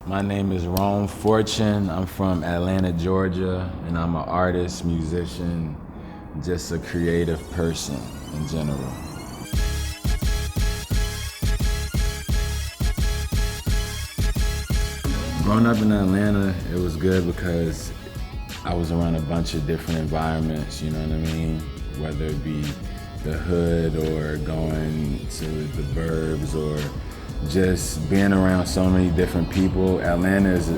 My name is Rome Fortune. I'm from Atlanta, Georgia, and I'm an artist, musician, just a creative person in general. Growing up in Atlanta, it was good because I was around a bunch of different environments, you know what I mean? Whether it be the hood or going to the burbs or just being around so many different people. Atlanta is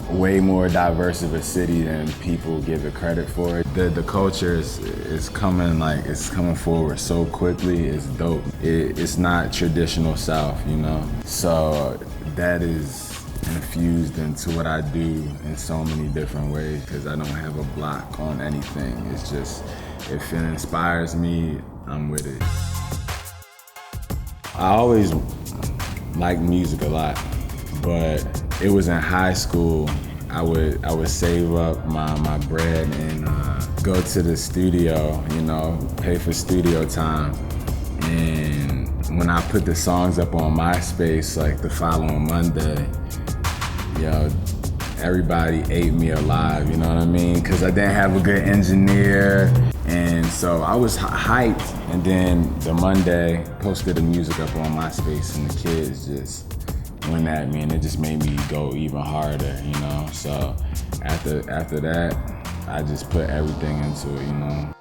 way more diverse of a city than people give it credit for. The culture is coming forward so quickly. It's dope. It's not traditional South, you know? So that is infused into what I do in so many different ways because I don't have a block on anything. It's just, if it inspires me, I'm with it. I always liked music a lot, but it was in high school. I would save up my bread and go to the studio, you know, pay for studio time. And when I put the songs up on MySpace, like the following Monday, yo, everybody ate me alive, you know what I mean? Because I didn't have a good engineer. And so I was hyped, and then the Monday, posted the music up on MySpace, and the kids just went at me, and it just made me go even harder, you know? So after that, I just put everything into it, you know?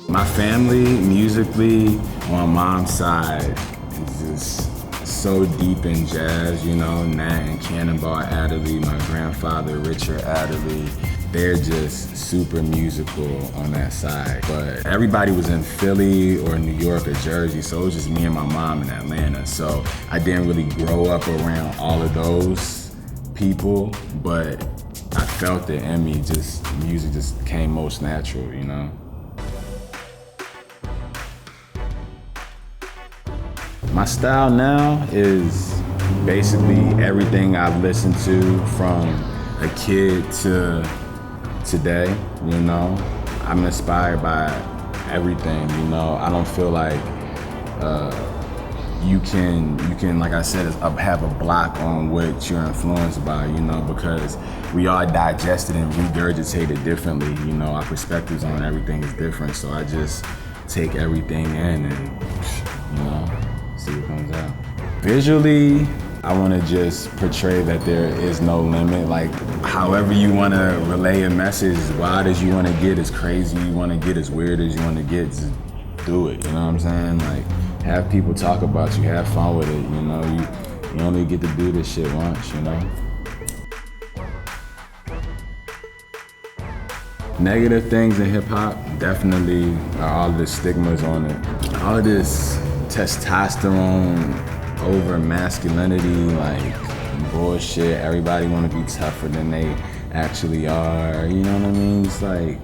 My family, musically, on mom's side, is just so deep in jazz, you know? Nat and Cannonball Adderley, my grandfather, Richard Adderley, they're just super musical on that side. But everybody was in Philly or New York or Jersey, so it was just me and my mom in Atlanta. So I didn't really grow up around all of those people, but I felt it in me, music just came most natural, you know? My style now is basically everything I've listened to from a kid to today, you know? I'm inspired by everything, you know? I don't feel like you can, like I said, have a block on what you're influenced by, you know, because we all digested and regurgitated differently, you know? Our perspectives on everything is different, so I just take everything in and, you know, see what comes out. Visually, I want to just portray that there is no limit. Like, however you want to relay a message, as wild as you want to get, as crazy you want to get, as weird as you want to get, just do it, you know what I'm saying? Like, have people talk about you, have fun with it, you know? You only get to do this shit once, you know? Negative things in hip hop definitely are all the stigmas on it. All this testosterone, over masculinity, like bullshit. Everybody want to be tougher than they actually are. You know what I mean? It's like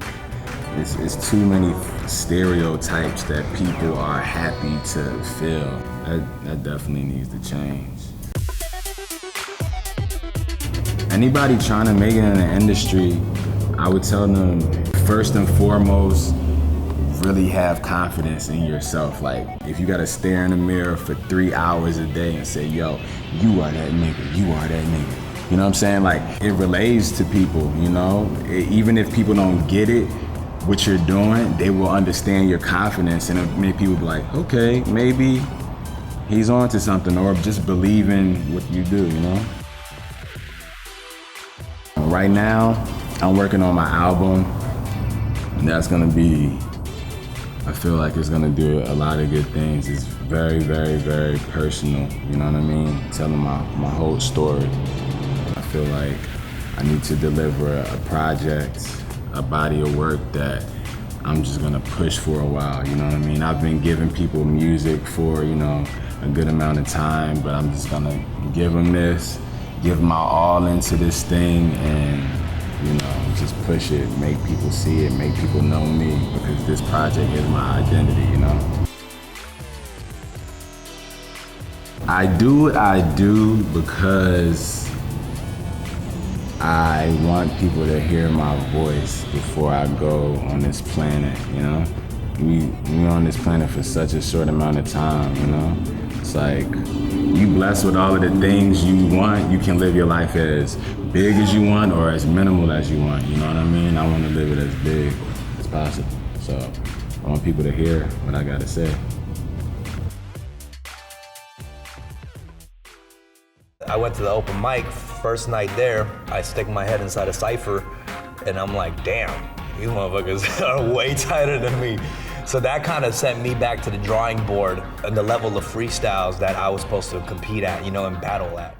it's too many stereotypes that people are happy to feel. That definitely needs to change. Anybody trying to make it in the industry, I would tell them first and foremost, really have confidence in yourself. Like, if you gotta stare in the mirror for 3 hours a day and say, yo, you are that nigga, you are that nigga. You know what I'm saying? Like, it relates to people, you know? Even if people don't get it, what you're doing, they will understand your confidence, and it'll make people be like, okay, maybe he's on to something, or just believe in what you do, you know? Right now, I'm working on my album, and that's gonna be, I feel like it's gonna do a lot of good things. It's very, very, very personal, you know what I mean? Telling my whole story. I feel like I need to deliver a project, a body of work that I'm just gonna push for a while, you know what I mean? I've been giving people music for, you know, a good amount of time, but I'm just gonna give them this, give my all into this thing, and, you know, just push it, make people see it, make people know me, because this project is my identity, you know? I do what I do because I want people to hear my voice before I go on this planet, you know? We on this planet for such a short amount of time, you know? It's like, you blessed with all of the things you want, you can live your life as big as you want or as minimal as you want, you know what I mean? I want to live it as big as possible. So I want people to hear what I gotta say. I went to the open mic, first night there, I stick my head inside a cypher, and I'm like, damn, these motherfuckers are way tighter than me. So that kind of sent me back to the drawing board and the level of freestyles that I was supposed to compete at, you know, and battle at.